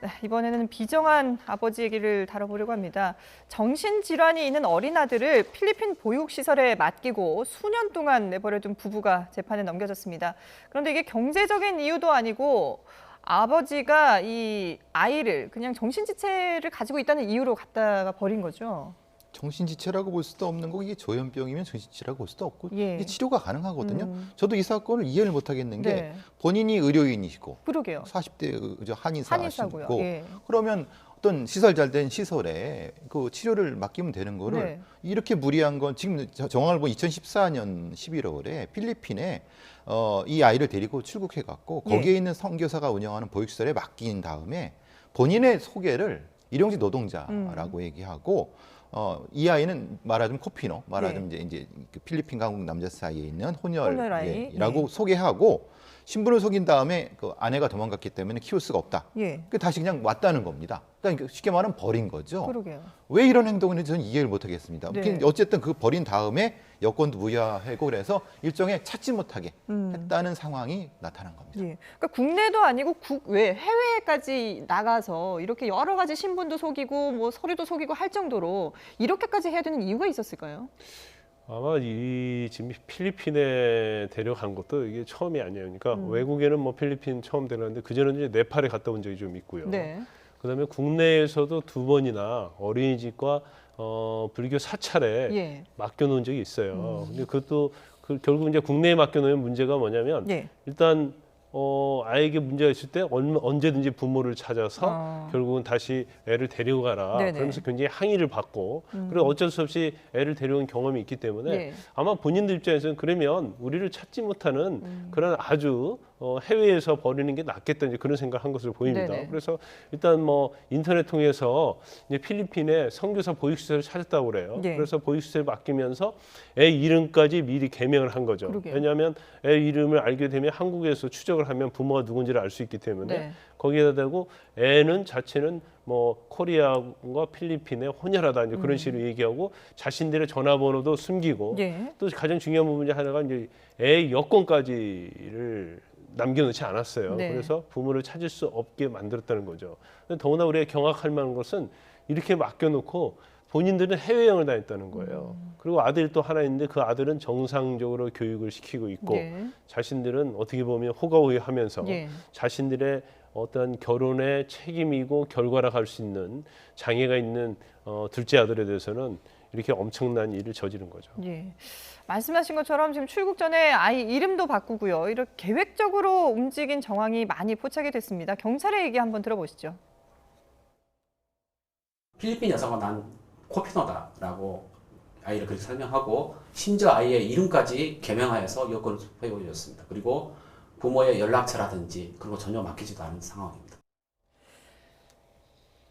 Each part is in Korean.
네, 이번에는 비정한 아버지 얘기를 다뤄보려고 합니다. 정신질환이 있는 어린 아들을 필리핀 보육시설에 맡기고 수년 동안 내버려둔 부부가 재판에 넘겨졌습니다. 그런데 이게 경제적인 이유도 아니고 아버지가 이 아이를 그냥 정신지체를 가지고 있다는 이유로 갖다가 버린 거죠. 정신지체라고 볼 수도 없는 거 이게 조현병이면 정신지체라고 볼 수도 없고 예. 이게 치료가 가능하거든요. 저도 이 사건을 이해를 못 하겠는 게 네. 본인이 의료인이시고 그러게요. 40대 한의사고요. 한의사시고 예. 그러면 어떤 시설 잘 된 시설에 그 치료를 맡기면 되는 거를 네. 이렇게 무리한 건 지금 정황을 보면 2014년 11월에 필리핀에 이 아이를 데리고 출국해 갖고 예. 거기에 있는 선교사가 운영하는 보육시설에 맡긴 다음에 본인의 소개를 일용직 노동자라고 얘기하고 이 아이는 말하자면 코피노, 말하자면 네. 이제 그 필리핀 한국 남자 사이에 있는 혼혈 아이. 혼혈이라고 네. 소개하고 신분을 속인 다음에 그 아내가 도망갔기 때문에 키울 수가 없다. 예. 그 다시 그냥 왔다는 겁니다. 그러니까 쉽게 말하면 버린 거죠. 그러게요. 왜 이런 행동을 했는지 저는 이해를 못 하겠습니다. 네. 어쨌든 그 버린 다음에 여권도 무효하고 그래서 일종의 찾지 못하게 했다는 상황이 나타난 겁니다. 예. 그러니까 국내도 아니고 국외, 해외까지 나가서 이렇게 여러 가지 신분도 속이고 뭐 서류도 속이고 할 정도로 이렇게까지 해야 되는 이유가 있었을까요? 아마 이 지금 필리핀에 데려간 것도 이게 처음이 아니에요. 그러니까 외국에는 뭐 필리핀 처음 데려갔는데 그전에는 이제 네팔에 갔다 온 적이 좀 있고요. 네. 그다음에 국내에서도 2번이나 어린이집과 불교 사찰에 예. 맡겨놓은 적이 있어요. 근데 그것도 결국 이제 국내에 맡겨놓으면 문제가 뭐냐면 예. 일단 아이에게 문제가 있을 때 언제든지 부모를 찾아서 결국은 다시 애를 데리고 가라. 네네. 그러면서 굉장히 항의를 받고 그리고 어쩔 수 없이 애를 데려온 경험이 있기 때문에 예. 아마 본인들 입장에서는 그러면 우리를 찾지 못하는 그런 아주 해외에서 버리는 게 낫겠다 이제 그런 생각을 한 것으로 보입니다. 네네. 그래서 일단 뭐 인터넷 통해서 이제 필리핀에 선교사 보육시설을 찾았다고 그래요. 예. 그래서 보육시설을 맡기면서 애 이름까지 미리 개명을 한 거죠. 그러게요. 왜냐하면 애 이름을 알게 되면 한국에서 추적을 하면 부모가 누군지를 알 수 있기 때문에 네. 거기에다 대고 애는 자체는 뭐 코리아와 필리핀의 혼혈하다 이제 그런 식으로 얘기하고 자신들의 전화번호도 숨기고 예. 또 가장 중요한 부분 중 하나가 이제 애 여권까지를 남겨놓지 않았어요. 네. 그래서 부모를 찾을 수 없게 만들었다는 거죠. 근데 더구나 우리가 경악할 만한 것은 이렇게 맡겨놓고 본인들은 해외여행을 다녔다는 거예요. 그리고 아들이 또 하나 있는데 그 아들은 정상적으로 교육을 시키고 있고 예. 자신들은 어떻게 보면 호가호위하면서 예. 자신들의 어떤 결혼의 책임이고 결과라 할 수 있는 장애가 있는 둘째 아들에 대해서는 이렇게 엄청난 일을 저지른 거죠. 예. 말씀하신 것처럼 지금 출국 전에 아이 이름도 바꾸고요. 이렇게 계획적으로 움직인 정황이 많이 포착이 됐습니다. 경찰의 얘기 한번 들어보시죠. 필리핀 여성은 난 코피노다라고 아이를 그렇게 설명하고 심지어 아이의 이름까지 개명하여서 여권을 보여줬습니다. 그리고 부모의 연락처라든지 그리고 전혀 맡기지도 않은 상황입니다.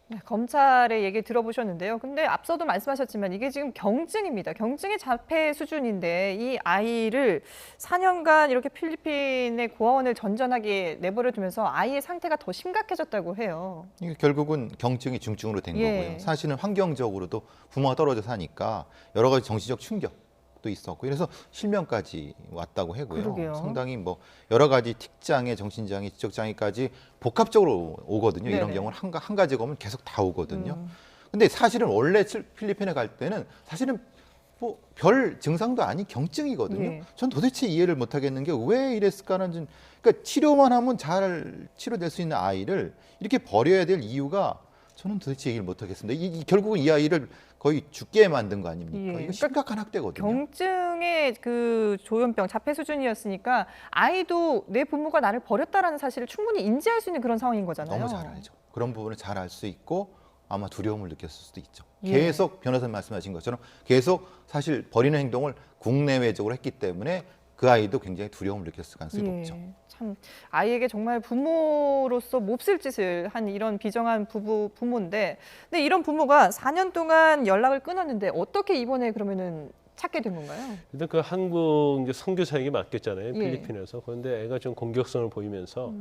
네, 검찰의 얘기 들어보셨는데요. 근데 앞서도 말씀하셨지만 이게 지금 경증입니다. 경증의 자폐 수준인데 이 아이를 4년간 이렇게 필리핀의 고아원을 전전하게 내버려 두면서 아이의 상태가 더 심각해졌다고 해요. 이게 결국은 경증이 중증으로 된 예. 거고요. 사실은 환경적으로도 부모가 떨어져 사니까 여러 가지 정신적 충격도 있었고 그래서 실명까지 왔다고 하고요. 그러게요. 상당히 뭐 여러 가지 틱장애, 정신장애, 지적장애까지 복합적으로 오거든요. 이런 네네. 경우는 한 가지가 오면 계속 다 오거든요. 근데 사실은 원래 필리핀에 갈 때는 사실은 뭐 별 증상도 아닌 경증이거든요. 예. 전 도대체 이해를 못 하겠는 게 왜 이랬을까는 좀 그러니까 치료만 하면 잘 치료될 수 있는 아이를 이렇게 버려야 될 이유가 저는 도대체 이해를 못 하겠습니다. 결국은 이 아이를 거의 죽게 만든 거 아닙니까? 예. 이거 그러니까 심각한 학대거든요. 경증의 그 조현병, 자폐 수준이었으니까 아이도 내 부모가 나를 버렸다라는 사실을 충분히 인지할 수 있는 그런 상황인 거잖아요. 너무 잘 알죠. 그런 부분을 잘 알 수 있고 아마 두려움을 느꼈을 수도 있죠. 예. 계속 변호사님 말씀하신 것처럼 계속 사실 버리는 행동을 국내외적으로 했기 때문에 그 아이도 굉장히 두려움을 느꼈을 가능성이 높죠. 참 아이에게 정말 부모로서 몹쓸 짓을 한 이런 비정한 부모인데, 근데 이런 부모가 4년 동안 연락을 끊었는데 어떻게 이번에 그러면은 찾게 된 건가요? 일단 그 한국 이제 선교사에게 맡겼잖아요. 예. 필리핀에서. 그런데 애가 좀 공격성을 보이면서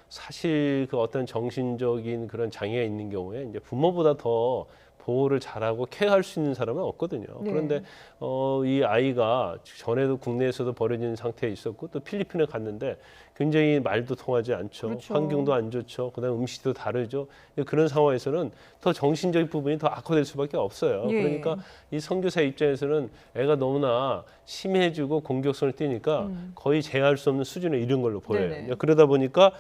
사실 그 어떤 정신적인 그런 장애가 있는 경우에 이제 부모보다 더 보호를 잘하고 케어할 수 있는 사람은 없거든요. 네. 그런데 이 아이가 전에도 국내에서도 버려진 상태에 있었고 또 필리핀에 갔는데 굉장히 말도 통하지 않죠. 그렇죠. 환경도 안 좋죠. 그다음 음식도 다르죠. 그런 상황에서는 더 정신적인 부분이 더 악화될 수밖에 없어요. 예. 그러니까 이 선교사 입장에서는 애가 너무나 심해지고 공격성을 띠니까 거의 제어할 수 없는 수준에 이른 걸로 보여요. 네네. 그러다 보니까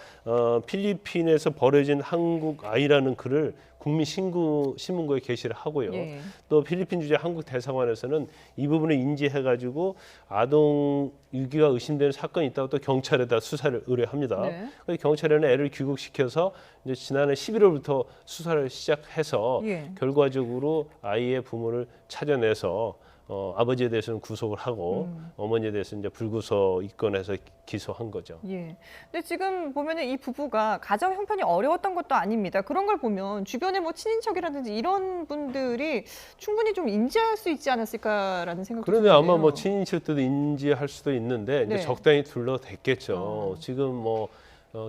필리핀에서 벌어진 한국 아이라는 글을 국민신문고에 게시를 하고요. 예. 또 필리핀 주재 한국 대사관에서는 이 부분을 인지해가지고 아동 유기가 의심되는 사건이 있다고 또 경찰에다 수사를 의뢰합니다. 네. 그래서 경찰에는 애를 귀국시켜서 이제 지난해 11월부터 수사를 시작해서 예. 결과적으로 아이의 부모를 찾아내서 아버지에 대해서는 구속을 하고 어머니에 대해서는 이제 불구속 입건해서 기소한 거죠. 예. 근데 지금 보면은 이 부부가 가정 형편이 어려웠던 것도 아닙니다. 그런 걸 보면 주변에 뭐 친인척이라든지 이런 분들이 충분히 좀 인지할 수 있지 않았을까라는 생각도 그런데 드는데요. 아마 뭐 친인척들도 인지할 수도 있는데 이제 네. 적당히 둘러댔겠죠. 지금 뭐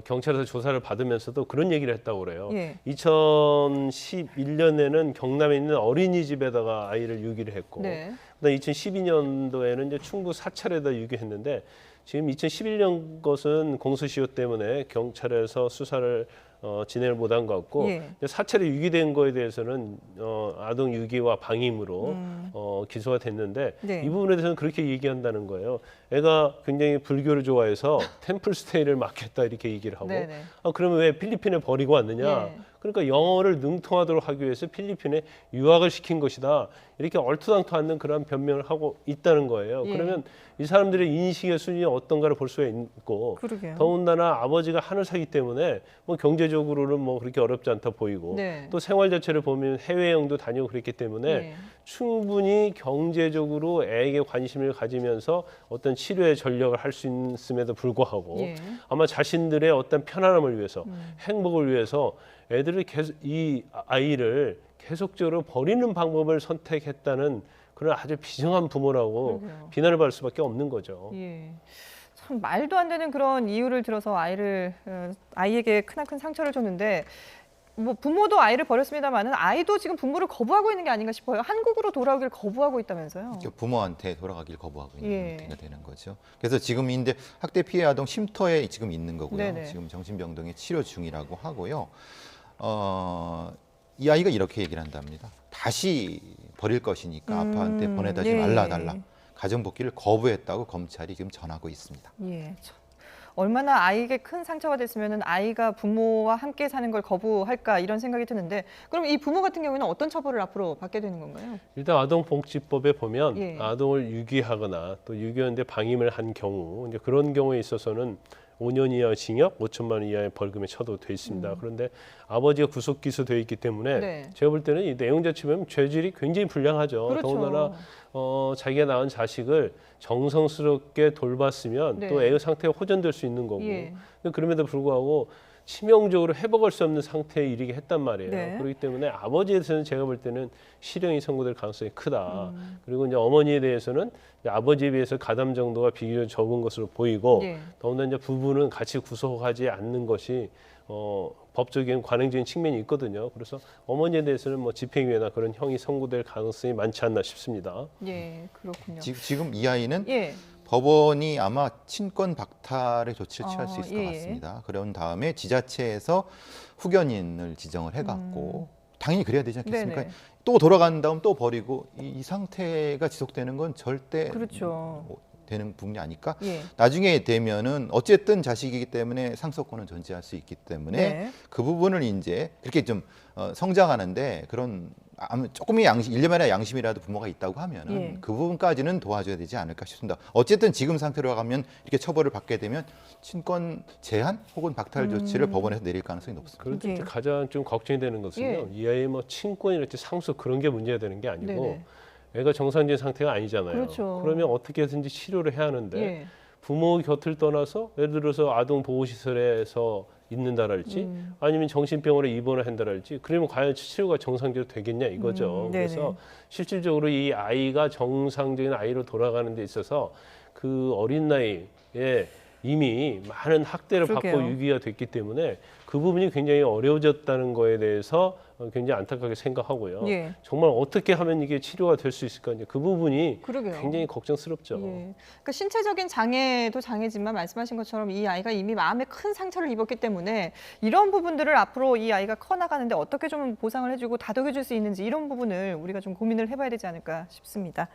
경찰에서 조사를 받으면서도 그런 얘기를 했다고 그래요. 예. 2011년에는 경남에 있는 어린이집에다가 아이를 유기를 했고, 네. 그다음 2012년도에는 이제 충북 사찰에다 유기했는데 지금 2011년 것은 공소시효 때문에 경찰에서 수사를 진행을 못한 것 같고 예. 이제 사찰에 유기된 거에 대해서는 아동 유기와 방임으로 기소가 됐는데 네. 이 부분에 대해서는 그렇게 얘기한다는 거예요. 애가 굉장히 불교를 좋아해서 템플 스테이를 맡겠다 이렇게 얘기를 하고 네네. 그러면 왜 필리핀에 버리고 왔느냐? 예. 그러니까 영어를 능통하도록 하기 위해서 필리핀에 유학을 시킨 것이다. 이렇게 얼토당토 않는 그런 변명을 하고 있다는 거예요. 예. 그러면 이 사람들의 인식의 수준이 어떤가를 볼 수가 있고 그러게요. 더군다나 아버지가 하늘사기 때문에 뭐 경제적으로는 뭐 그렇게 어렵지 않다 보이고 네. 또 생활 자체를 보면 해외여행도 다니고 그랬기 때문에 예. 충분히 경제적으로 애에게 관심을 가지면서 어떤 치료의 전력을 할 수 있음에도 불구하고 예. 아마 자신들의 어떤 편안함을 위해서 행복을 위해서 애들을 계속 이 아이를 계속적으로 버리는 방법을 선택했다는 그런 아주 비정한 부모라고 그러게요. 비난을 받을 수밖에 없는 거죠. 예. 참 말도 안 되는 그런 이유를 들어서 아이에게 크나큰 상처를 줬는데 뭐 부모도 아이를 버렸습니다만은 아이도 지금 부모를 거부하고 있는 게 아닌가 싶어요. 한국으로 돌아오길 거부하고 있다면서요. 이렇게 부모한테 돌아가길 거부하고 있는 예. 상태가 되는 거죠. 그래서 지금 인데 학대 피해 아동 쉼터에 지금 있는 거고요. 네네. 지금 정신병동에 치료 중이라고 하고요. 이 아이가 이렇게 얘기를 한답니다. 다시 버릴 것이니까 아빠한테 보내다지 예. 말라달라. 가정 복귀를 거부했다고 검찰이 지금 전하고 있습니다. 예. 참. 얼마나 아이에게 큰 상처가 됐으면 아이가 부모와 함께 사는 걸 거부할까 이런 생각이 드는데 그럼 이 부모 같은 경우에는 어떤 처벌을 앞으로 받게 되는 건가요? 일단 아동복지법에 보면 예. 아동을 유기하거나 또 유기하는데 방임을 한 경우 이제 그런 경우에 있어서는 5년 이하 징역, 5천만 원 이하의 벌금에 처도돼 있습니다. 그런데 아버지가 구속 기소되어 있기 때문에 네. 제가 볼 때는 이 내용 자체 보면 죄질이 굉장히 불량하죠. 그렇죠. 더군다나 자기가 낳은 자식을 정성스럽게 돌봤으면 네. 또 애의 상태가 호전될 수 있는 거고 예. 근데 그럼에도 불구하고 치명적으로 회복할 수 없는 상태에 이르게 했단 말이에요. 네. 그렇기 때문에 아버지에 대해서는 제가 볼 때는 실형이 선고될 가능성이 크다. 그리고 이제 어머니에 대해서는 이제 아버지에 비해서 가담 정도가 비교적 적은 것으로 보이고 예. 더군다나 이제 부부는 같이 구속하지 않는 것이 법적인 관행적인 측면이 있거든요. 그래서 어머니에 대해서는 뭐 집행유예나 그런 형이 선고될 가능성이 많지 않나 싶습니다. 예, 그렇군요. 지금 이 아이는 예. 법원이 아마 친권 박탈의 조치를 취할 수 있을 것 예. 같습니다. 그런 다음에 지자체에서 후견인을 지정을 해갖고 당연히 그래야 되지 않겠습니까? 네네. 또 돌아간 다음 또 버리고 이 상태가 지속되는 건 절대 그렇죠. 되는 부분이 아닐까? 예. 나중에 되면은 어쨌든 자식이기 때문에 상속권은 존재할 수 있기 때문에 네. 그 부분을 이제 그렇게 좀 성장하는데 그런 조금의 일념이나 양심이라도 부모가 있다고 하면은 예. 그 부분까지는 도와줘야 되지 않을까 싶습니다. 어쨌든 지금 상태로 가면 이렇게 처벌을 받게 되면 친권 제한 혹은 박탈 조치를 법원에서 내릴 가능성이 높습니다. 그런데 예. 이제 가장 좀 걱정이 되는 것은요. 예. 이 아이의 뭐 친권이랄지 상속 그런 게 문제가 되는 게 아니고 네네. 애가 정상적인 상태가 아니잖아요. 그렇죠. 그러면 어떻게 해서든지 치료를 해야 하는데 예. 부모 곁을 떠나서 예를 들어서 아동 보호시설에서 있는다랄지 아니면 정신병원에 입원을 한다랄지 그러면 과연 치료가 정상적으로 되겠냐 이거죠. 네네. 그래서 실질적으로 이 아이가 정상적인 아이로 돌아가는 데 있어서 그 어린 나이에 이미 많은 학대를 그러게요. 받고 유기가 됐기 때문에 그 부분이 굉장히 어려워졌다는 거에 대해서 굉장히 안타깝게 생각하고요. 예. 정말 어떻게 하면 이게 치료가 될 수 있을까 이제 그 부분이 그러게요. 굉장히 걱정스럽죠. 예. 그러니까 신체적인 장애도 장애지만 말씀하신 것처럼 이 아이가 이미 마음에 큰 상처를 입었기 때문에 이런 부분들을 앞으로 이 아이가 커나가는데 어떻게 좀 보상을 해주고 다독여줄 수 있는지 이런 부분을 우리가 좀 고민을 해봐야 되지 않을까 싶습니다.